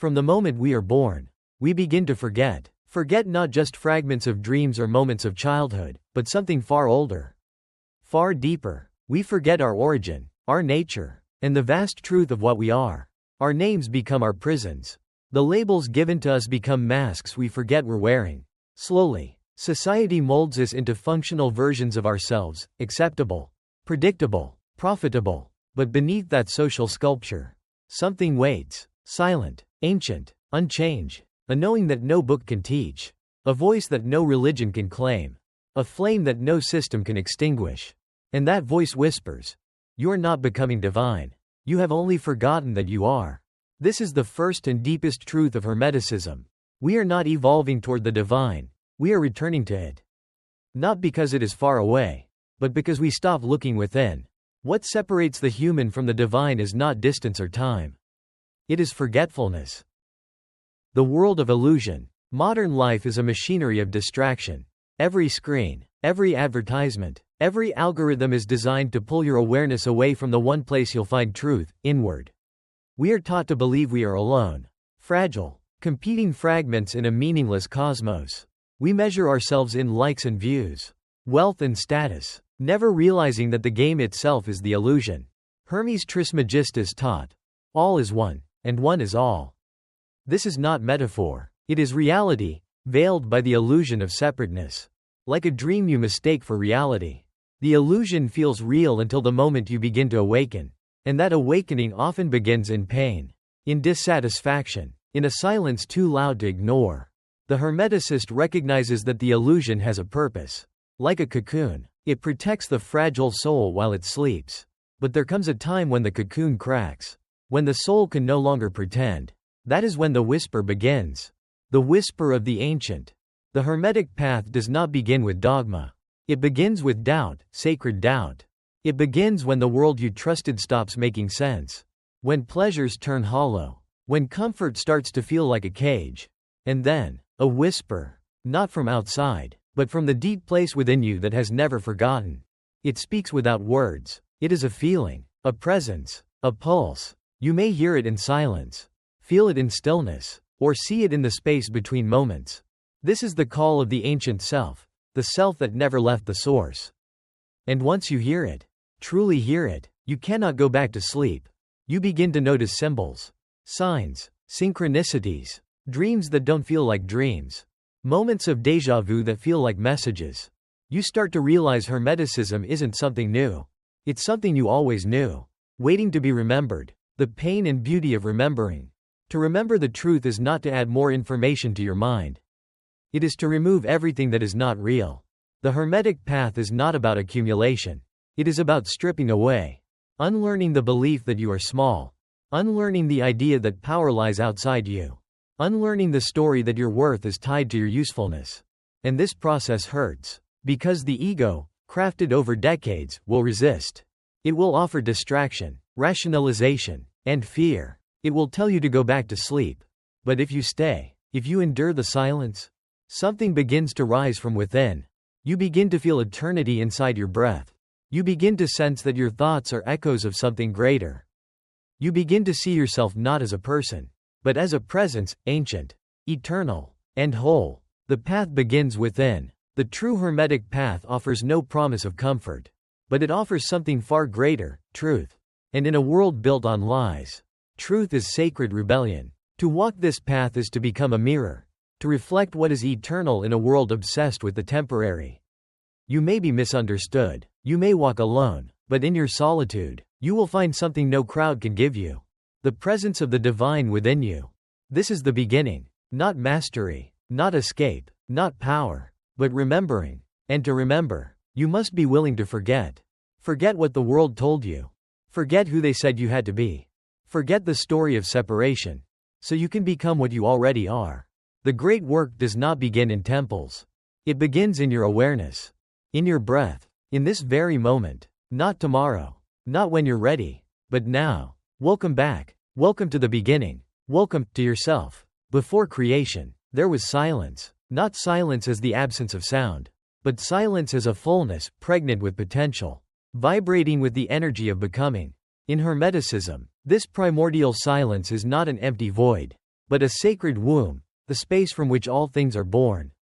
From the moment we are born, we begin to forget. Forget not just fragments of dreams or moments of childhood, but something far older, far deeper. We forget our origin, our nature, and the vast truth of what we are. Our names become our prisons. The labels given to us become masks we forget we're wearing. Slowly, society molds us into functional versions of ourselves, acceptable, predictable, profitable. But beneath that social sculpture, something waits, silent, ancient, unchanged, a knowing that no book can teach, a voice that no religion can claim, a flame that no system can extinguish. And that voice whispers, "You're not becoming divine. You have only forgotten that you are." This is the first and deepest truth of Hermeticism. We are not evolving toward the divine, we are returning to it. Not because it is far away, but because we stop looking within. What separates the human from the divine is not distance or time. It is forgetfulness. The world of illusion. Modern life is a machinery of distraction. Every screen, every advertisement, every algorithm is designed to pull your awareness away from the one place you'll find truth, inward. We are taught to believe we are alone, fragile, competing fragments in a meaningless cosmos. We measure ourselves in likes and views, wealth and status, never realizing that the game itself is the illusion. Hermes Trismegistus taught, all is one, and one is all. This is not metaphor. It is reality, veiled by the illusion of separateness. Like a dream you mistake for reality. The illusion feels real until the moment you begin to awaken. And that awakening often begins in pain, in dissatisfaction, in a silence too loud to ignore. The Hermeticist recognizes that the illusion has a purpose. Like a cocoon, it protects the fragile soul while it sleeps. But there comes a time when the cocoon cracks. When the soul can no longer pretend. That is when the whisper begins. The whisper of the ancient. The Hermetic path does not begin with dogma. It begins with doubt, sacred doubt. It begins when the world you trusted stops making sense. When pleasures turn hollow. When comfort starts to feel like a cage. And then, a whisper. Not from outside, but from the deep place within you that has never forgotten. It speaks without words. It is a feeling, a presence, a pulse. You may hear it in silence, feel it in stillness, or see it in the space between moments. This is the call of the ancient self, the self that never left the source. And once you hear it, truly hear it, you cannot go back to sleep. You begin to notice symbols, signs, synchronicities, dreams that don't feel like dreams, moments of déjà vu that feel like messages. You start to realize Hermeticism isn't something new. It's something you always knew, waiting to be remembered. The pain and beauty of remembering. To remember the truth is not to add more information to your mind. It is to remove everything that is not real. The Hermetic path is not about accumulation. It is about stripping away. Unlearning the belief that you are small. Unlearning the idea that power lies outside you. Unlearning the story that your worth is tied to your usefulness. And this process hurts. Because the ego, crafted over decades, will resist. It will offer distraction, rationalization, and fear. It will tell you to go back to sleep. But if you stay, if you endure the silence, something begins to rise from within. You begin to feel eternity inside your breath. You begin to sense that your thoughts are echoes of something greater. You begin to see yourself not as a person, but as a presence, ancient, eternal, and whole. The path begins within. The true Hermetic path offers no promise of comfort. But it offers something far greater, truth. And in a world built on lies, truth is sacred rebellion. To walk this path is to become a mirror, to reflect what is eternal in a world obsessed with the temporary. You may be misunderstood, you may walk alone, but in your solitude, you will find something no crowd can give you. The presence of the divine within you. This is the beginning, not mastery, not escape, not power, but remembering. And to remember, you must be willing to forget. Forget what the world told you. Forget who they said you had to be. Forget the story of separation, so you can become what you already are. The great work does not begin in temples. It begins in your awareness, in your breath, in this very moment. Not tomorrow, not when you're ready, but now. Welcome back. Welcome to the beginning. Welcome to yourself. Before creation, there was silence. Not silence as the absence of sound, but silence as a fullness, pregnant with potential, vibrating with the energy of becoming. In Hermeticism, this primordial silence is not an empty void. but a sacred womb, the space from which all things are born,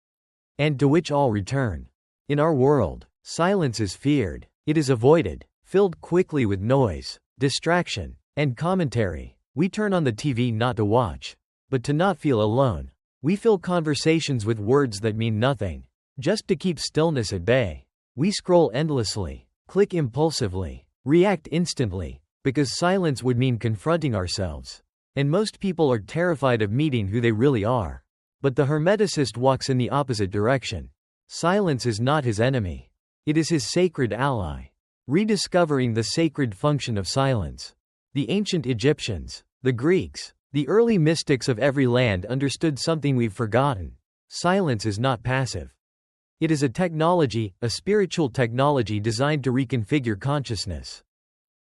and to which all return. In our world, silence is feared. It is avoided, filled quickly with noise, distraction, and commentary. We turn on the TV not to watch, but to not feel alone. We fill conversations with words that mean nothing, just to keep stillness at bay. We scroll endlessly, click impulsively, react instantly, because silence would mean confronting ourselves. And most people are terrified of meeting who they really are. But the Hermeticist walks in the opposite direction. Silence is not his enemy. It is his sacred ally. Rediscovering the sacred function of silence. The ancient Egyptians, the Greeks, the early mystics of every land understood something we've forgotten. Silence is not passive. It is a technology, a spiritual technology designed to reconfigure consciousness,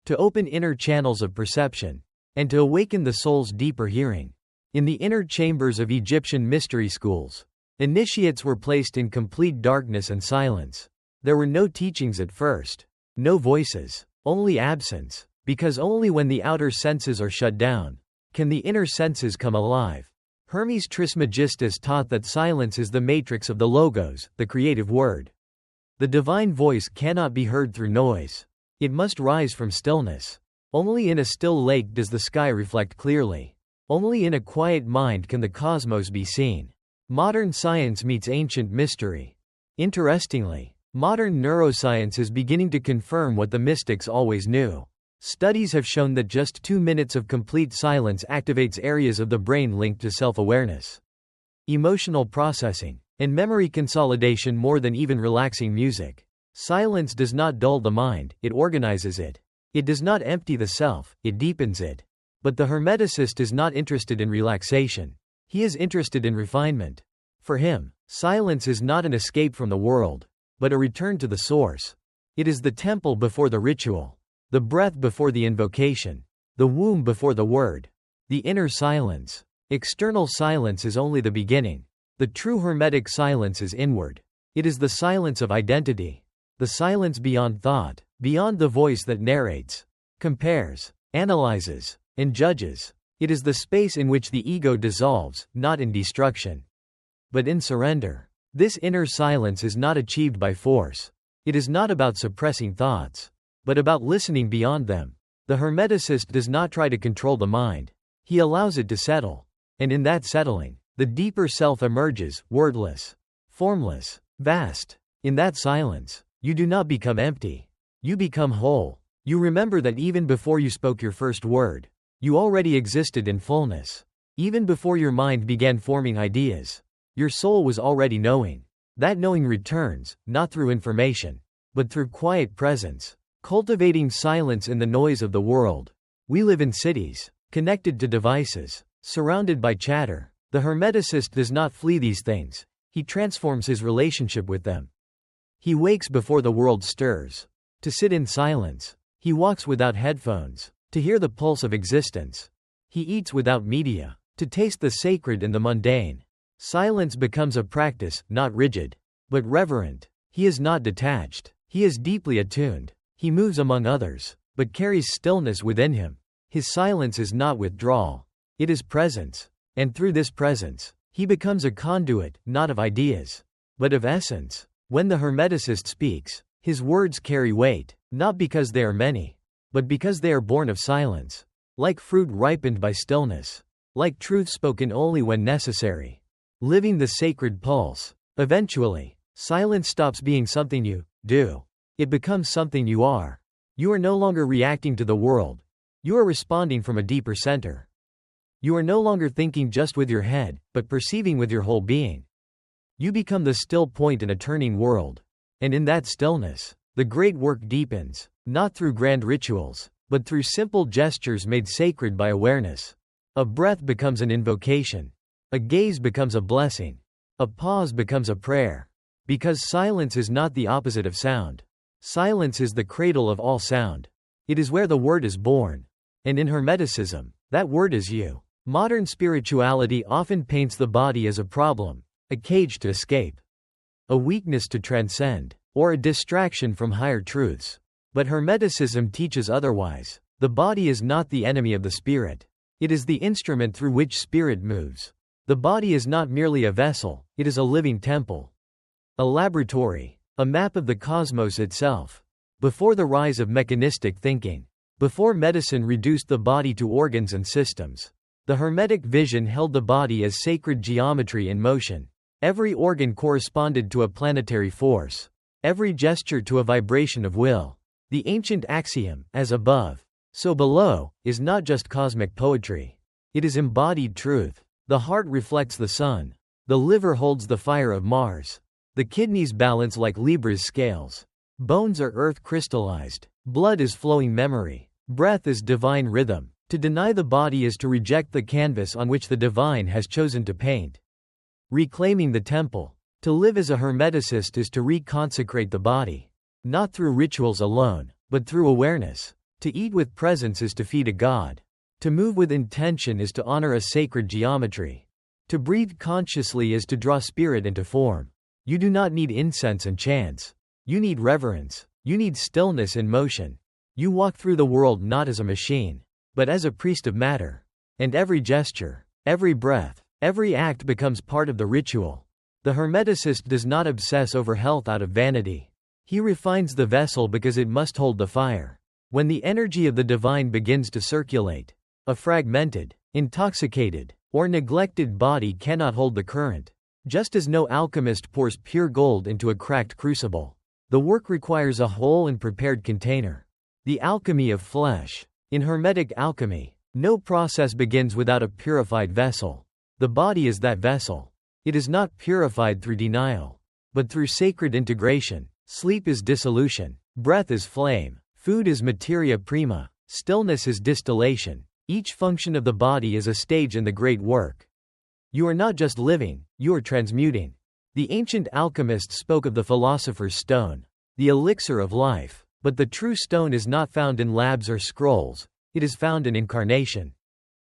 to open inner channels of perception, and to awaken the soul's deeper hearing. In the inner chambers of Egyptian mystery schools, initiates were placed in complete darkness and silence. There were no teachings at first, no voices, only absence, because only when the outer senses are shut down can the inner senses come alive. Hermes Trismegistus taught that silence is the matrix of the logos, the creative word. The divine voice cannot be heard through noise. It must rise from stillness. Only in a still lake does the sky reflect clearly. Only in a quiet mind can the cosmos be seen. Modern science meets ancient mystery. Interestingly, modern neuroscience is beginning to confirm what the mystics always knew. Studies have shown that just 2 minutes of complete silence activates areas of the brain linked to self-awareness, emotional processing, and memory consolidation more than even relaxing music. Silence does not dull the mind, it organizes it. It does not empty the self, it deepens it. But the Hermeticist is not interested in relaxation. He is interested in refinement. For him, silence is not an escape from the world, but a return to the source. It is the temple before the ritual, the breath before the invocation, the womb before the word, the inner silence. External silence is only the beginning. The true Hermetic silence is inward. It is the silence of identity, the silence beyond thought, beyond the voice that narrates, compares, analyzes, and judges. It is the space in which the ego dissolves, not in destruction, but in surrender. This inner silence is not achieved by force. It is not about suppressing thoughts, but about listening beyond them. The Hermeticist does not try to control the mind. He allows it to settle. And in that settling, the deeper self emerges, wordless, formless, vast. In that silence, you do not become empty. You become whole. You remember that even before you spoke your first word, you already existed in fullness. Even before your mind began forming ideas, your soul was already knowing. That knowing returns, not through information, but through quiet presence, cultivating silence in the noise of the world. We live in cities, connected to devices, surrounded by chatter. The Hermeticist does not flee these things. He transforms his relationship with them. He wakes before the world stirs. To sit in silence. He walks without headphones. To hear the pulse of existence. He eats without media. To taste the sacred in the mundane. Silence becomes a practice, not rigid, but reverent. He is not detached. He is deeply attuned. He moves among others, but carries stillness within him. His silence is not withdrawal. It is presence. And through this presence, he becomes a conduit, not of ideas, but of essence. When the Hermeticist speaks, his words carry weight, not because they are many, but because they are born of silence. Like fruit ripened by stillness. Like truth spoken only when necessary. Living the sacred pulse. Eventually, silence stops being something you do. It becomes something you are. You are no longer reacting to the world. You are responding from a deeper center. You are no longer thinking just with your head, but perceiving with your whole being. You become the still point in a turning world. And in that stillness, the great work deepens, not through grand rituals, but through simple gestures made sacred by awareness. A breath becomes an invocation. A gaze becomes a blessing. A pause becomes a prayer. Because silence is not the opposite of sound. Silence is the cradle of all sound. It is where the word is born. And in Hermeticism, that word is you. Modern spirituality often paints the body as a problem, a cage to escape, a weakness to transcend, or a distraction from higher truths. But Hermeticism teaches otherwise. The body is not the enemy of the spirit. It is the instrument through which spirit moves. The body is not merely a vessel, it is a living temple. A laboratory. A map of the cosmos itself. Before the rise of mechanistic thinking, before medicine reduced the body to organs and systems, the Hermetic vision held the body as sacred geometry in motion. Every organ corresponded to a planetary force. Every gesture to a vibration of will. The ancient axiom, as above, so below, is not just cosmic poetry. It is embodied truth. The heart reflects the sun. The liver holds the fire of Mars. The kidneys balance like Libra's scales. Bones are earth crystallized. Blood is flowing memory. Breath is divine rhythm. To deny the body is to reject the canvas on which the divine has chosen to paint. Reclaiming the temple. To live as a Hermeticist is to reconsecrate the body. Not through rituals alone, but through awareness. To eat with presence is to feed a god. To move with intention is to honor a sacred geometry. To breathe consciously is to draw spirit into form. You do not need incense and chants. You need reverence. You need stillness in motion. You walk through the world not as a machine, but as a priest of matter. And every gesture, every breath, every act becomes part of the ritual. The Hermeticist does not obsess over health out of vanity. He refines the vessel because it must hold the fire. When the energy of the divine begins to circulate, a fragmented, intoxicated, or neglected body cannot hold the current. Just as no alchemist pours pure gold into a cracked crucible, the work requires a whole and prepared container. The alchemy of flesh. In Hermetic alchemy, no process begins without a purified vessel. The body is that vessel. It is not purified through denial, but through sacred integration. Sleep is dissolution. Breath is flame. Food is materia prima. Stillness is distillation. Each function of the body is a stage in the great work. You are not just living, you are transmuting. The ancient alchemists spoke of the philosopher's stone, the elixir of life, but the true stone is not found in labs or scrolls, it is found in incarnation.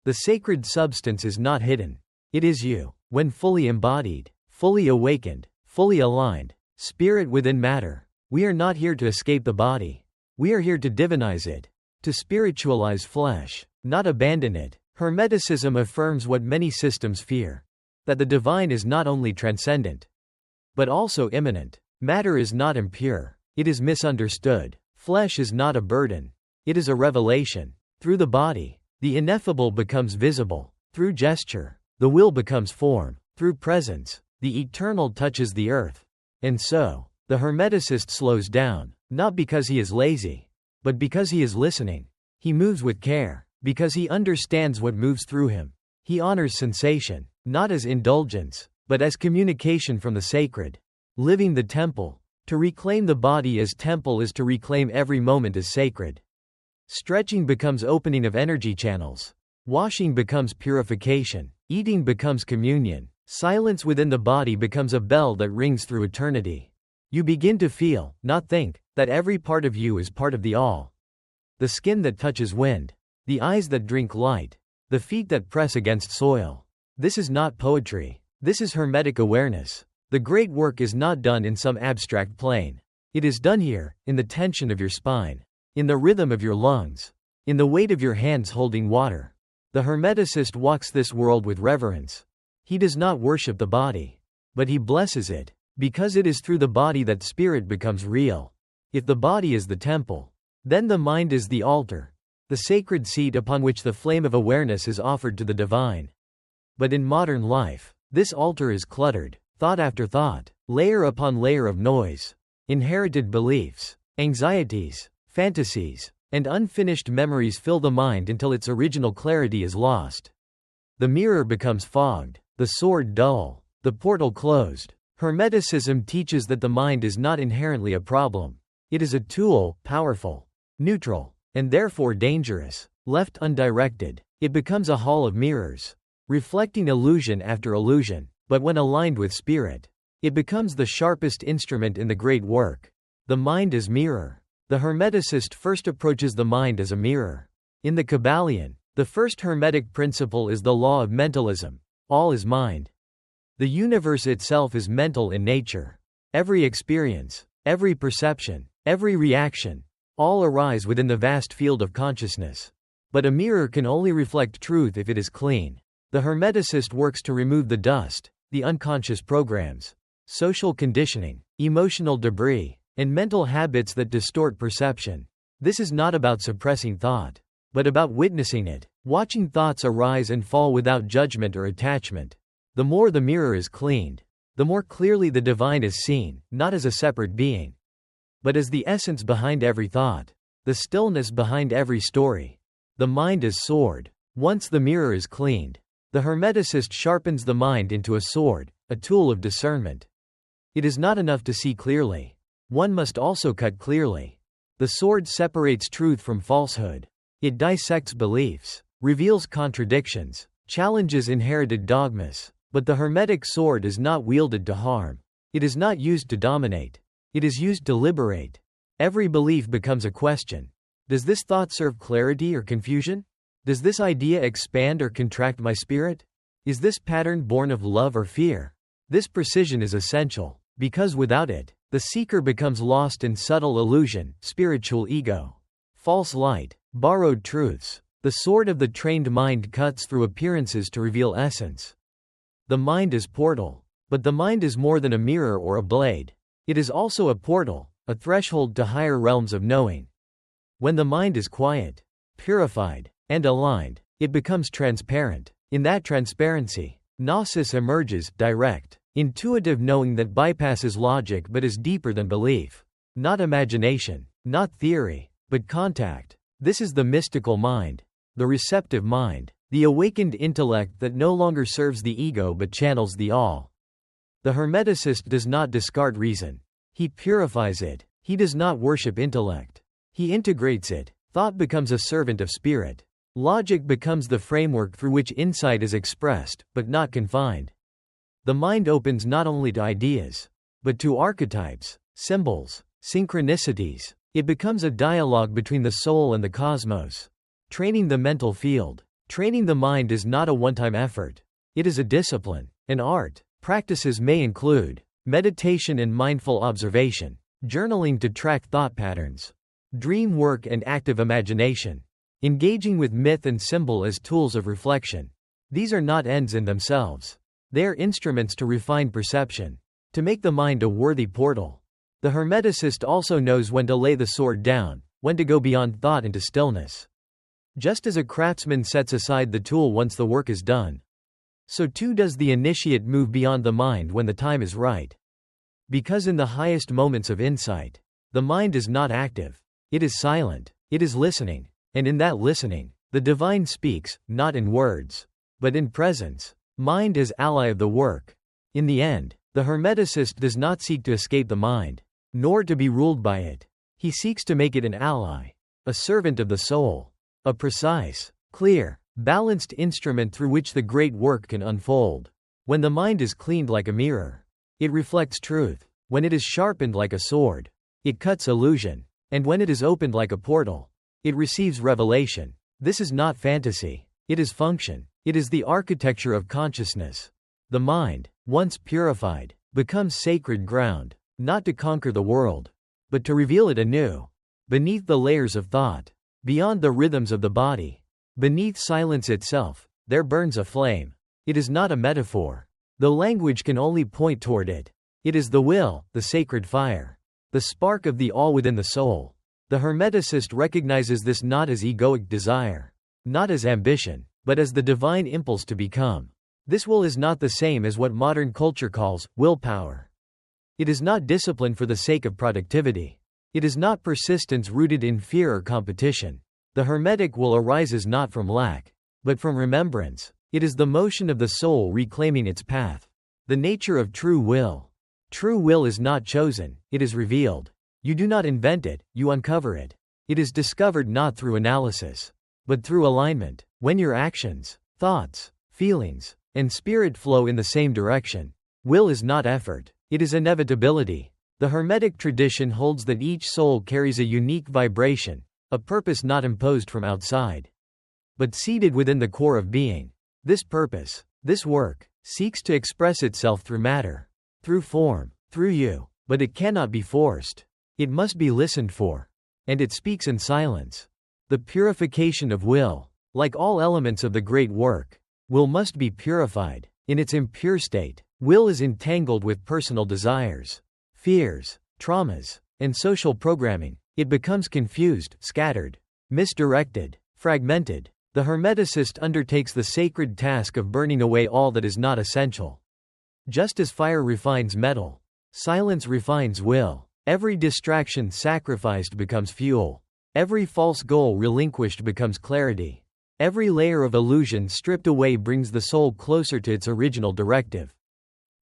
The sacred substance is not hidden. It is you, when fully embodied, fully awakened, fully aligned, spirit within matter. We are not here to escape the body. We are here to divinize it, to spiritualize flesh, not abandon it. Hermeticism affirms what many systems fear, that the divine is not only transcendent, but also immanent. Matter is not impure, it is misunderstood. Flesh is not a burden, it is a revelation. Through the body, the ineffable becomes visible. Through gesture, the will becomes form. Through presence, the eternal touches the earth. And so, the Hermeticist slows down, not because he is lazy, but because he is listening. He moves with care, because he understands what moves through him. He honors sensation, not as indulgence, but as communication from the sacred. Living the temple. To reclaim the body as temple is to reclaim every moment as sacred. Stretching becomes opening of energy channels. Washing becomes purification. Eating becomes communion. Silence within the body becomes a bell that rings through eternity. You begin to feel, not think, that every part of you is part of the all. The skin that touches wind. The eyes that drink light. The feet that press against soil. This is not poetry. This is Hermetic awareness. The great work is not done in some abstract plane. It is done here, in the tension of your spine, in the rhythm of your lungs, in the weight of your hands holding water. The Hermeticist walks this world with reverence. He does not worship the body, but he blesses it, because it is through the body that spirit becomes real. If the body is the temple, then the mind is the altar, the sacred seat upon which the flame of awareness is offered to the divine. But in modern life, this altar is cluttered. Thought after thought, layer upon layer of noise, inherited beliefs, anxieties, fantasies, and unfinished memories fill the mind until its original clarity is lost. The mirror becomes fogged, the sword dull, the portal closed. Hermeticism teaches that the mind is not inherently a problem. It is a tool, powerful, neutral, and therefore dangerous. Left undirected, it becomes a hall of mirrors, reflecting illusion after illusion. But when aligned with spirit, it becomes the sharpest instrument in the great work. The mind as mirror. The Hermeticist first approaches the mind as a mirror. In the Kabbalion, the first Hermetic principle is the law of mentalism. All is mind. The universe itself is mental in nature. Every experience, every perception, every reaction, all arise within the vast field of consciousness. But a mirror can only reflect truth if it is clean. The Hermeticist works to remove the dust, the unconscious programs, social conditioning, emotional debris, and mental habits that distort perception. This is not about suppressing thought, but about witnessing it, watching thoughts arise and fall without judgment or attachment. The more the mirror is cleaned, the more clearly the divine is seen, not as a separate being, but as the essence behind every thought, the stillness behind every story. The mind is sword. Once the mirror is cleaned, the Hermeticist sharpens the mind into a sword, a tool of discernment. It is not enough to see clearly. One must also cut clearly. The sword separates truth from falsehood. It dissects beliefs, reveals contradictions, challenges inherited dogmas. But the Hermetic sword is not wielded to harm. It is not used to dominate. It is used to liberate. Every belief becomes a question. Does this thought serve clarity or confusion? Does this idea expand or contract my spirit? Is this pattern born of love or fear? This precision is essential, because without it, the seeker becomes lost in subtle illusion, spiritual ego, false light, borrowed truths. The sword of the trained mind cuts through appearances to reveal essence. The mind is portal, but the mind is more than a mirror or a blade. It is also a portal, a threshold to higher realms of knowing. When the mind is quiet, purified, and aligned, it becomes transparent. In that transparency, gnosis emerges, direct, intuitive knowing that bypasses logic but is deeper than belief. Not imagination, not theory, but contact. This is the mystical mind, the receptive mind, the awakened intellect that no longer serves the ego but channels the all. The Hermeticist does not discard reason. He purifies it. He does not worship intellect. He integrates it. Thought becomes a servant of spirit. Logic becomes the framework through which insight is expressed, but not confined. The mind opens not only to ideas, but to archetypes, symbols, synchronicities. It becomes a dialogue between the soul and the cosmos. Training the mental field. Training the mind is not a one-time effort. It is a discipline, an art. Practices may include meditation and mindful observation, journaling to track thought patterns, dream work and active imagination, engaging with myth and symbol as tools of reflection. These are not ends in themselves. They are instruments to refine perception, to make the mind a worthy portal. The Hermeticist also knows when to lay the sword down, when to go beyond thought into stillness. Just as a craftsman sets aside the tool once the work is done, so too does the initiate move beyond the mind when the time is right. Because in the highest moments of insight, the mind is not active. It is silent. It is listening. And in that listening, the divine speaks, not in words, but in presence. Mind is ally of the work. In the end, the Hermeticist does not seek to escape the mind, nor to be ruled by it. He seeks to make it an ally, a servant of the soul. A precise, clear, balanced instrument through which the great work can unfold. When the mind is cleaned like a mirror, it reflects truth. When it is sharpened like a sword, it cuts illusion. And when it is opened like a portal, it receives revelation. This is not fantasy. It is function. It is the architecture of consciousness. The mind, once purified, becomes sacred ground, not to conquer the world, but to reveal it anew. Beneath the layers of thought, beyond the rhythms of the body, beneath silence itself, there burns a flame. It is not a metaphor. The language can only point toward it. It is the will, the sacred fire, the spark of the all within the soul. The Hermeticist recognizes this not as egoic desire, not as ambition, but as the divine impulse to become. This will is not the same as what modern culture calls willpower. It is not discipline for the sake of productivity. It is not persistence rooted in fear or competition. The Hermetic will arises not from lack, but from remembrance. It is the motion of the soul reclaiming its path. The nature of true will. True will is not chosen, it is revealed. You do not invent it, you uncover it. It is discovered not through analysis, but through alignment. When your actions, thoughts, feelings, and spirit flow in the same direction, will is not effort, it is inevitability. The Hermetic tradition holds that each soul carries a unique vibration, a purpose not imposed from outside, but seated within the core of being. This purpose, this work, seeks to express itself through matter, through form, through you, but it cannot be forced. It must be listened for. And it speaks in silence. The purification of will. Like all elements of the great work, will must be purified. In its impure state, will is entangled with personal desires, fears, traumas, and social programming. It becomes confused, scattered, misdirected, fragmented. The Hermeticist undertakes the sacred task of burning away all that is not essential. Just as fire refines metal, silence refines will. Every distraction sacrificed becomes fuel. Every false goal relinquished becomes clarity. Every layer of illusion stripped away brings the soul closer to its original directive.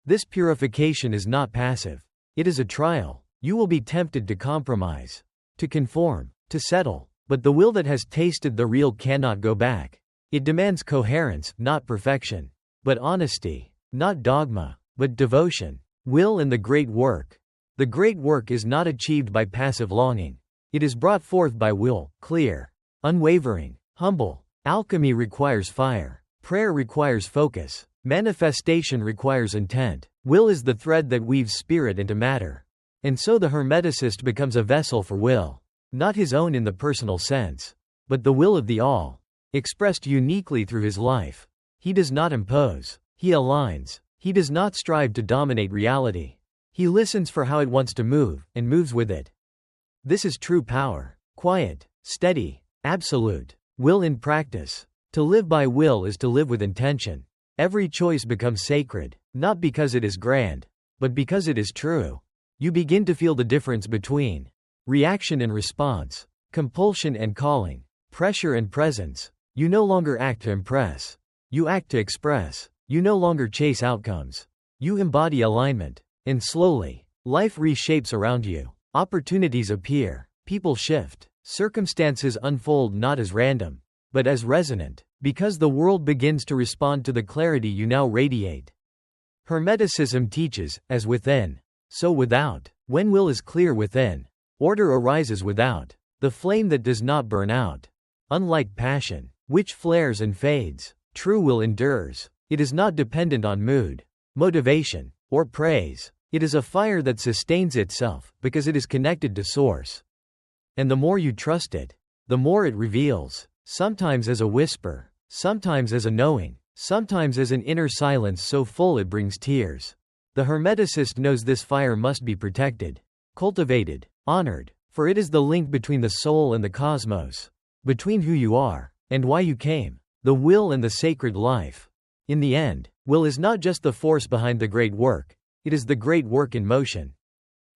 This purification is not passive. It is a trial. You will be tempted to compromise, to conform, to settle, but the will that has tasted the real cannot go back. It demands coherence, not perfection, but honesty, not dogma, but devotion. Will and the great work. The great work is not achieved by passive longing. It is brought forth by will, clear, unwavering, humble. Alchemy requires fire. Prayer requires focus. Manifestation requires intent. Will is the thread that weaves spirit into matter. And so the Hermeticist becomes a vessel for will. Not his own in the personal sense, but the will of the all, expressed uniquely through his life. He does not impose. He aligns. He does not strive to dominate reality. He listens for how it wants to move, and moves with it. This is true power. Quiet, steady, absolute. Will in practice. To live by will is to live with intention. Every choice becomes sacred, not because it is grand, but because it is true. You begin to feel the difference between reaction and response, compulsion and calling, pressure and presence. You no longer act to impress. You act to express. You no longer chase outcomes. You embody alignment. And slowly, life reshapes around you. Opportunities appear. People shift. Circumstances unfold not as random, but as resonant, because the world begins to respond to the clarity you now radiate. Hermeticism teaches, as within, so without. When will is clear within, order arises without, the flame that does not burn out. Unlike passion, which flares and fades, true will endures. It is not dependent on mood, motivation, or praise. It is a fire that sustains itself, because it is connected to source. And the more you trust it, the more it reveals, sometimes as a whisper, sometimes as a knowing, sometimes as an inner silence so full it brings tears. The Hermeticist knows this fire must be protected, cultivated, honored, for it is the link between the soul and the cosmos, between who you are, and why you came, the will and the sacred life. In the end, will is not just the force behind the great work, it is the great work in motion.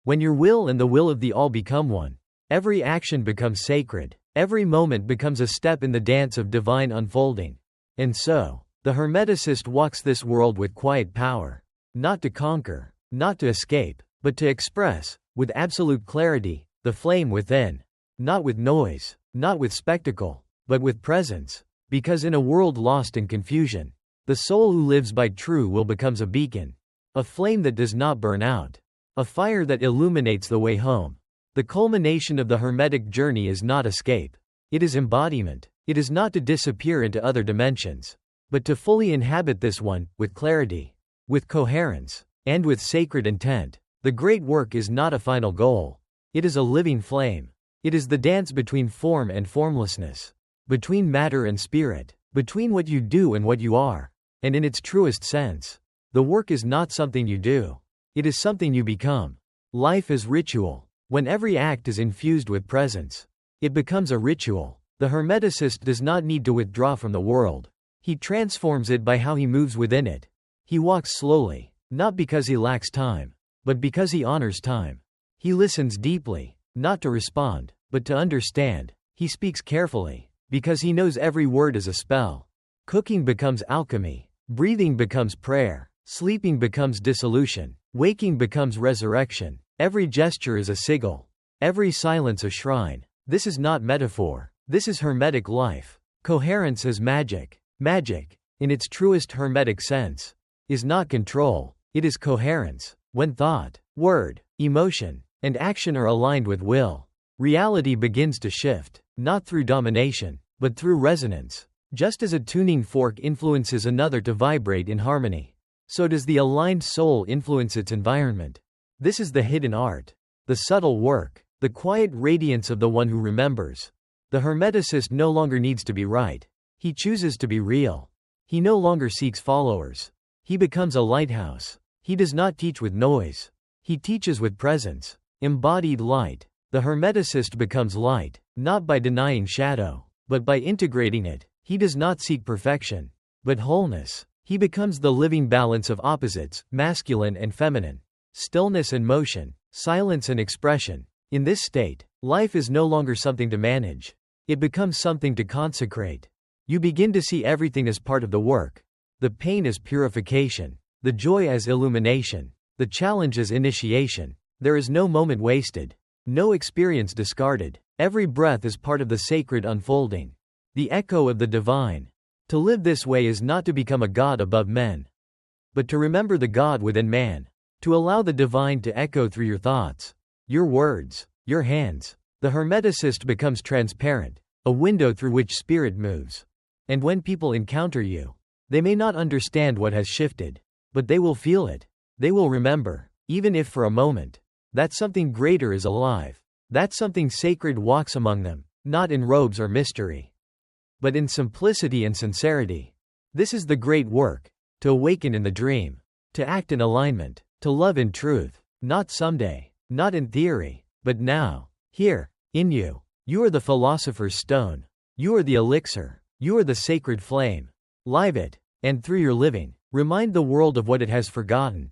When your will and the will of the all become one, every action becomes sacred, every moment becomes a step in the dance of divine unfolding. And so, the Hermeticist walks this world with quiet power. Not to conquer, not to escape, but to express, with absolute clarity, the flame within. Not with noise, not with spectacle, but with presence. Because in a world lost in confusion, the soul who lives by true will becomes a beacon. A flame that does not burn out. A fire that illuminates the way home. The culmination of the Hermetic journey is not escape. It is embodiment. It is not to disappear into other dimensions, but to fully inhabit this one, with clarity, with coherence, and with sacred intent. The great work is not a final goal. It is a living flame. It is the dance between form and formlessness, between matter and spirit, between what you do and what you are. And in its truest sense, the work is not something you do. It is something you become. Life is ritual. When every act is infused with presence, it becomes a ritual. The Hermeticist does not need to withdraw from the world. He transforms it by how he moves within it. He walks slowly, not because he lacks time, but because he honors time. He listens deeply, not to respond, but to understand. He speaks carefully, because he knows every word is a spell. Cooking becomes alchemy. Breathing becomes prayer. Sleeping becomes dissolution. Waking becomes resurrection. Every gesture is a sigil. Every silence a shrine. This is not metaphor. This is Hermetic life. Coherence is magic. Magic, in its truest Hermetic sense, is not control. It is coherence. When thought, word, emotion, and action are aligned with will, reality begins to shift, not through domination, but through resonance. Just as a tuning fork influences another to vibrate in harmony, so does the aligned soul influence its environment. This is the hidden art, the subtle work, the quiet radiance of the one who remembers. The Hermeticist no longer needs to be right. He chooses to be real. He no longer seeks followers. He becomes a lighthouse. He does not teach with noise. He teaches with presence. Embodied light. The Hermeticist becomes light, not by denying shadow, but by integrating it. He does not seek perfection, but wholeness. He becomes the living balance of opposites, masculine and feminine, stillness and motion, silence and expression. In this state, life is no longer something to manage. It becomes something to consecrate. You begin to see everything as part of the work. The pain as purification. The joy as illumination. The challenge as initiation. There is no moment wasted. No experience discarded. Every breath is part of the sacred unfolding. The echo of the divine. To live this way is not to become a god above men, but to remember the God within man. To allow the divine to echo through your thoughts, your words, your hands. The Hermeticist becomes transparent, a window through which spirit moves. And when people encounter you, they may not understand what has shifted, but they will feel it. They will remember, even if for a moment, that something greater is alive. That something sacred walks among them, not in robes or mystery, but in simplicity and sincerity. This is the great work, to awaken in the dream, to act in alignment, to love in truth, not someday, not in theory, but now, here, in you. You are the philosopher's stone. You are the elixir. You are the sacred flame. Live it, and through your living, remind the world of what it has forgotten.